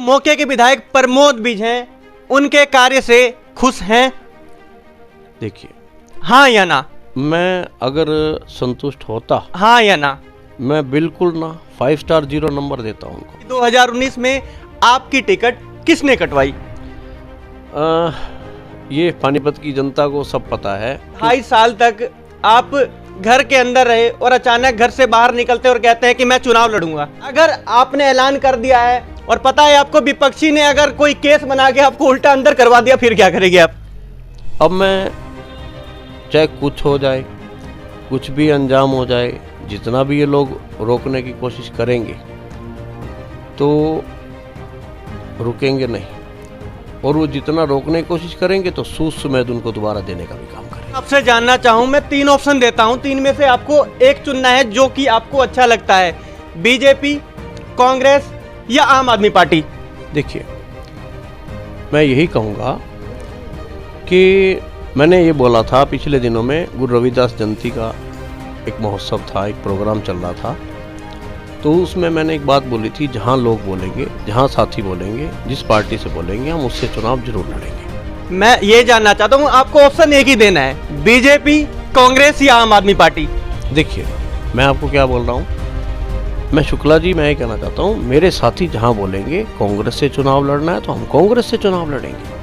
मौके के विधायक प्रमोद विज हैं, उनके कार्य से खुश हैं? देखिए, हाँ या ना? मैं अगर संतुष्ट होता, हाँ या ना? मैं बिल्कुल ना 5 स्टार 0 नंबर देता हूँ उनको। 2019 में आपकी टिकट किसने कटवाई? ये पानीपत की जनता को सब पता है। 2.5 साल तक आप घर के अंदर रहे और अचानक घर से बाहर निकलते और कहते हैं कि मैं चुनाव लड़ूंगा। अगर आपने ऐलान कर दिया है और पता है आपको विपक्षी ने अगर कोई केस बना के आपको उल्टा अंदर करवा दिया, फिर क्या करेंगे आप? अब मैं चाहे कुछ हो जाए, कुछ भी अंजाम हो जाए, जितना भी ये लोग रोकने की कोशिश करेंगे तो रुकेंगे नहीं, और वो जितना रोकने की कोशिश करेंगे तो सूद समेत उनको दोबारा देने का भी काम करेंगे। आपसे जानना चाहूं, मैं 3 ऑप्शन देता हूं, 3 में से आपको एक चुनना है जो कि आपको अच्छा लगता है, बीजेपी, कांग्रेस या आम आदमी पार्टी। देखिए, मैं यही कहूँगा कि मैंने ये बोला था पिछले दिनों में, गुरु रविदास जयंती का एक महोत्सव था, एक प्रोग्राम चल रहा था, तो उसमें मैंने एक बात बोली थी, जहाँ लोग बोलेंगे, जहाँ साथी बोलेंगे, जिस पार्टी से बोलेंगे, हम उससे चुनाव जरूर लड़ेंगे। मैं ये जानना चाहता हूँ, आपको ऑप्शन एक ही देना है, बीजेपी, कांग्रेस या आम आदमी पार्टी। देखिए, मैं आपको क्या बोल रहा हूँ, मैं शुक्ला जी, मैं ये कहना चाहता हूँ, मेरे साथी जहाँ बोलेंगे कांग्रेस से चुनाव लड़ना है तो हम कांग्रेस से चुनाव लड़ेंगे।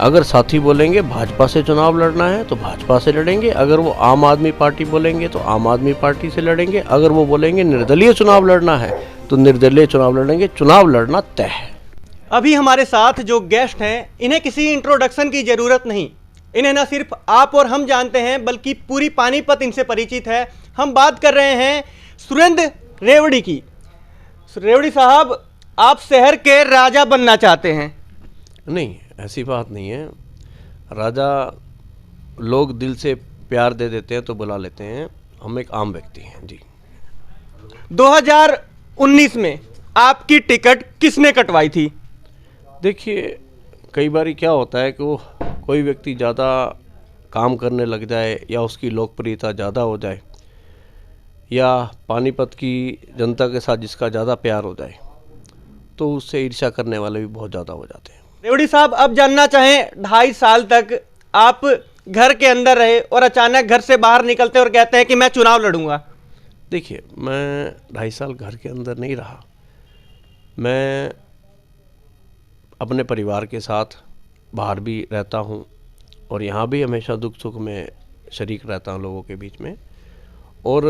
अगर साथी बोलेंगे भाजपा से चुनाव लड़ना है तो भाजपा से लड़ेंगे। अगर वो आम आदमी पार्टी बोलेंगे तो आम आदमी पार्टी से लड़ेंगे। अगर वो बोलेंगे निर्दलीय चुनाव लड़ना है तो निर्दलीय चुनाव लड़ेंगे। चुनाव लड़ना तय है। अभी हमारे साथ जो गेस्ट हैं, इन्हें किसी इंट्रोडक्शन की जरूरत नहीं, इन्हें न सिर्फ आप और हम जानते हैं बल्कि पूरी पानीपत इनसे परिचित है। हम बात कर रहे हैं सुरेंद्र रेवड़ी की। रेवड़ी साहब, आप शहर के राजा बनना चाहते हैं? नहीं, ऐसी बात नहीं है। राजा लोग दिल से प्यार दे देते हैं तो बुला लेते हैं, हम एक आम व्यक्ति हैं जी। 2019 में आपकी टिकट किसने कटवाई थी? देखिए, कई बार क्या होता है कि वो कोई व्यक्ति ज़्यादा काम करने लग जाए या उसकी लोकप्रियता ज़्यादा हो जाए या पानीपत की जनता के साथ जिसका ज़्यादा प्यार हो जाए तो उससे ईर्ष्या करने वाले भी बहुत ज़्यादा हो जाते हैं। रेवड़ी साहब, अब जानना चाहें, 2.5 साल तक आप घर के अंदर रहे और अचानक घर से बाहर निकलते और कहते हैं कि मैं चुनाव लड़ूंगा। देखिए, मैं 2.5 साल घर के अंदर नहीं रहा। मैं अपने परिवार के साथ बाहर भी रहता हूँ और यहाँ भी हमेशा दुख सुख में शरीक रहता हूँ लोगों के बीच में। और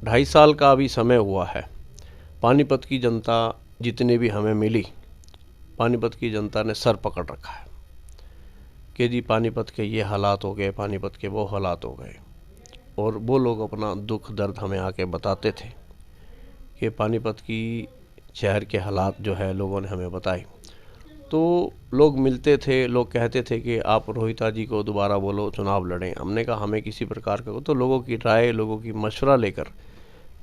2.5 साल का अभी समय हुआ है। पानीपत की जनता जितनी भी हमें मिली, पानीपत की जनता ने सर पकड़ रखा है कि जी पानीपत के ये हालात हो गए, पानीपत के वो हालात हो गए। और वो लोग अपना दुख दर्द हमें आके बताते थे कि पानीपत की शहर के हालात जो है लोगों ने हमें बताए। तो लोग मिलते थे, लोग कहते थे कि आप रोहिता जी को दोबारा बोलो, चुनाव लड़ें। हमने कहा हमें किसी प्रकार का, तो लोगों की राय, लोगों की मशवरा लेकर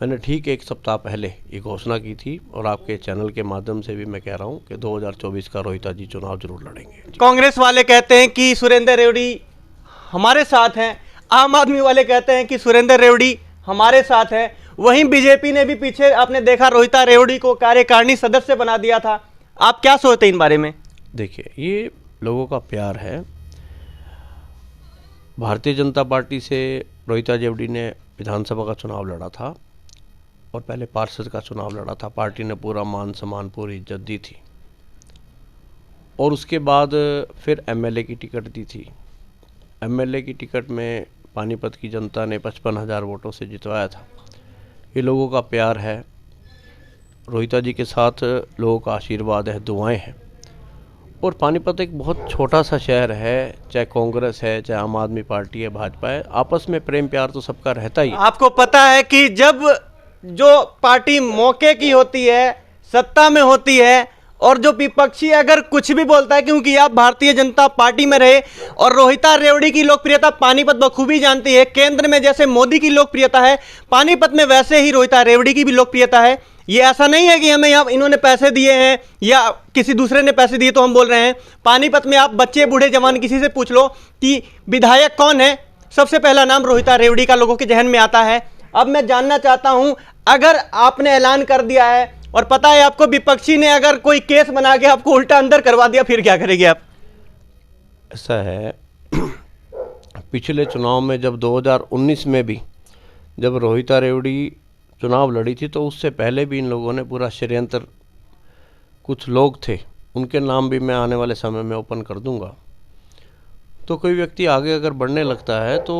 मैंने ठीक 1 सप्ताह पहले ये घोषणा की थी और आपके चैनल के माध्यम से भी मैं कह रहा हूँ कि 2024 का रोहिता जी चुनाव जरूर लड़ेंगे। कांग्रेस वाले कहते हैं कि सुरेंद्र रेवड़ी हमारे साथ हैं, आम आदमी वाले कहते हैं कि सुरेंद्र रेवड़ी हमारे साथ है। वहीं बीजेपी ने भी पीछे आपने देखा रोहिता रेवड़ी को कार्यकारिणी सदस्य बना दिया था। आप क्या सोचते हैं इन बारे में? देखिए, ये लोगों का प्यार है। भारतीय जनता पार्टी से रोहिता रेवड़ी ने विधानसभा का चुनाव लड़ा था और पहले पार्षद का चुनाव लड़ा था। पार्टी ने पूरा मान सम्मान, पूरी इज्जत दी थी और उसके बाद फिर एमएलए की टिकट दी थी। एमएलए की टिकट में पानीपत की जनता ने 55,000 वोटों से जितवाया था। ये लोगों का प्यार है। रोहिता जी के साथ लोगों का आशीर्वाद है, दुआएं हैं। और पानीपत एक बहुत छोटा सा शहर है, चाहे कांग्रेस है, चाहे आम आदमी पार्टी है, भाजपा है, आपस में प्रेम प्यार तो सबका रहता ही। आपको पता है कि जब जो पार्टी मौके की होती है, सत्ता में होती है, और जो विपक्षी अगर कुछ भी बोलता है, क्योंकि आप भारतीय जनता पार्टी में रहे और रोहिता रेवड़ी की लोकप्रियता पानीपत बखूबी जानती है। केंद्र में जैसे मोदी की लोकप्रियता है, पानीपत में वैसे ही रोहिता रेवड़ी की भी लोकप्रियता है। ये ऐसा नहीं है कि हमें यहाँ इन्होंने पैसे दिए हैं या किसी दूसरे ने पैसे दिए तो हम बोल रहे हैं। पानीपत में आप बच्चे बूढ़े जवान किसी से पूछ लो कि विधायक कौन है, सबसे पहला नाम रोहिता रेवड़ी का लोगों के जहन में आता है। अब मैं जानना चाहता हूं, अगर आपने ऐलान कर दिया है और पता है आपको विपक्षी ने अगर कोई केस बना के आपको उल्टा अंदर करवा दिया, फिर क्या करेंगे आप? ऐसा है, पिछले चुनाव में जब 2019 में भी जब रोहिता रेवड़ी चुनाव लड़ी थी, तो उससे पहले भी इन लोगों ने पूरा षड्यंत्र, कुछ लोग थे, उनके नाम भी मैं आने वाले समय में ओपन कर दूंगा। तो कोई व्यक्ति आगे अगर बढ़ने लगता है तो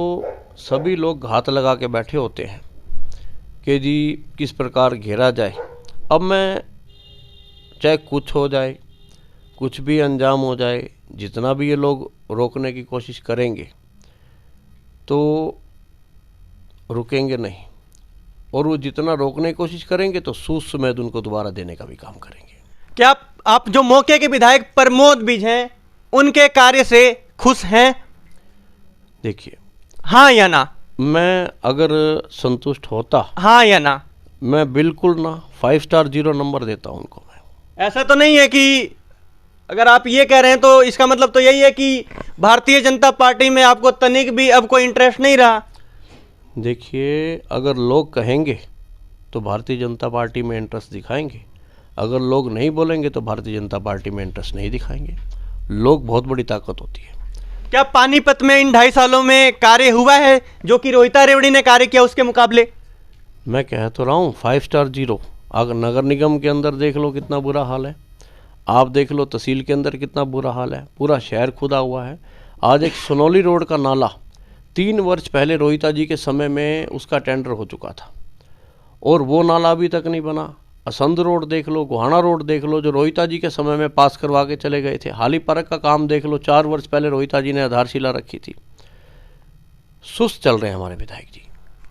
सभी लोग घात लगा के बैठे होते हैं कि जी किस प्रकार घेरा जाए। अब मैं चाहे कुछ हो जाए, कुछ भी अंजाम हो जाए, जितना भी ये लोग रोकने की कोशिश करेंगे तो रुकेंगे नहीं, और वो जितना रोकने की कोशिश करेंगे तो सूद समेत उनको दोबारा देने का भी काम करेंगे। क्या आप जो मौके के विधायक प्रमोद विज हैं उनके कार्य से खुश हैं? देखिए, हाँ या ना? मैं अगर संतुष्ट होता, हाँ या ना? मैं बिल्कुल ना 5 स्टार 0 नंबर देता हूं उनको। मैं ऐसा तो नहीं है कि अगर आप ये कह रहे हैं तो इसका मतलब तो यही है कि भारतीय जनता पार्टी में आपको तनिक भी अब कोई इंटरेस्ट नहीं रहा? देखिए, अगर लोग कहेंगे तो भारतीय जनता पार्टी में इंटरेस्ट दिखाएंगे, अगर लोग नहीं बोलेंगे तो भारतीय जनता पार्टी में इंटरेस्ट नहीं दिखाएंगे। लोग बहुत बड़ी ताकत होती है। क्या पानीपत में इन 2.5 सालों में कार्य हुआ है जो कि रोहिता रेवड़ी ने कार्य किया उसके मुकाबले? मैं कह तो रहा हूँ 5 स्टार 0। अगर नगर निगम के अंदर देख लो कितना बुरा हाल है, आप देख लो तहसील के अंदर कितना बुरा हाल है, पूरा शहर खुदा हुआ है। आज एक सोनौली रोड का नाला 3 वर्ष पहले रोहिता जी के समय में उसका टेंडर हो चुका था और वो नाला अभी तक नहीं बना। असंध रोड देख लो, गोहाना रोड देख लो, जो रोहिता जी के समय में पास करवा के चले गए थे। हाली पार्क का काम देख लो, 4 वर्ष पहले रोहिता जी ने आधारशिला रखी थी। सुस्त चल रहे हैं हमारे विधायक जी।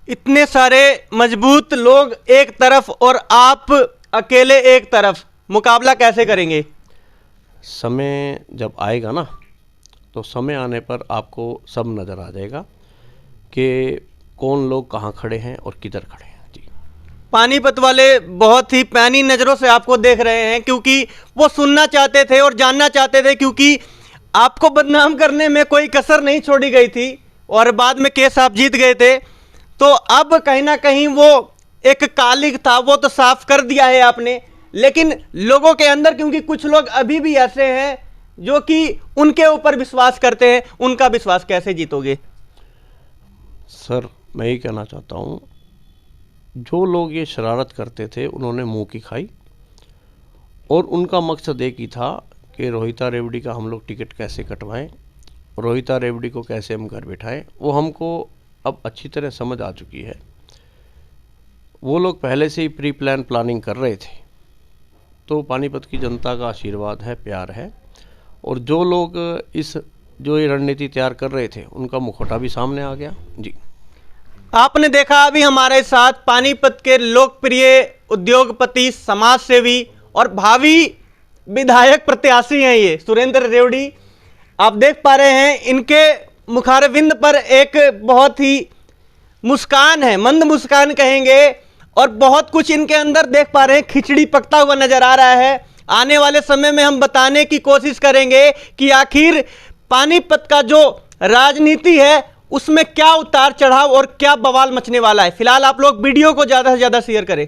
इतने सारे मजबूत लोग एक तरफ और आप अकेले एक तरफ, मुकाबला कैसे करेंगे? समय जब आएगा ना, तो समय आने पर आपको सब नज़र आ जाएगा कि कौन लोग कहाँ खड़े हैं और किधर खड़े हैं। जी, पानीपत वाले बहुत ही पैनी नज़रों से आपको देख रहे हैं, क्योंकि वो सुनना चाहते थे और जानना चाहते थे, क्योंकि आपको बदनाम करने में कोई कसर नहीं छोड़ी गई थी और बाद में केस आप जीत गए थे। तो अब कहीं ना कहीं वो एक कालिक था, वो तो साफ कर दिया है आपने, लेकिन लोगों के अंदर क्योंकि कुछ लोग अभी भी ऐसे हैं जो कि उनके ऊपर विश्वास करते हैं, उनका विश्वास कैसे जीतोगे? सर, मैं ये कहना चाहता हूँ, जो लोग ये शरारत करते थे उन्होंने मुंह की खाई, और उनका मकसद एक ही था कि रोहिता रेवड़ी का हम लोग टिकट कैसे कटवाएं, रोहिता रेवड़ी को कैसे हम घर बिठाएं। वो हमको अब अच्छी तरह समझ आ चुकी है। वो लोग पहले से ही प्री प्लान प्लानिंग कर रहे थे। तो पानीपत की जनता का आशीर्वाद है, प्यार है, और जो लोग जो ये रणनीति तैयार कर रहे थे उनका मुखौटा भी सामने आ गया। जी, आपने देखा अभी हमारे साथ पानीपत के लोकप्रिय उद्योगपति, समाजसेवी और भावी विधायक प्रत्याशी हैं ये सुरेंद्र रेवड़ी। आप देख पा रहे हैं इनके मुखारविंद पर एक बहुत ही मुस्कान है, मंद मुस्कान कहेंगे, और बहुत कुछ इनके अंदर देख पा रहे हैं, खिचड़ी पकता हुआ नजर आ रहा है। आने वाले समय में हम बताने की कोशिश करेंगे कि आखिर पानीपत का जो राजनीति है उसमें क्या उतार चढ़ाव और क्या बवाल मचने वाला है। फिलहाल आप लोग वीडियो को ज़्यादा से ज़्यादा शेयर करें।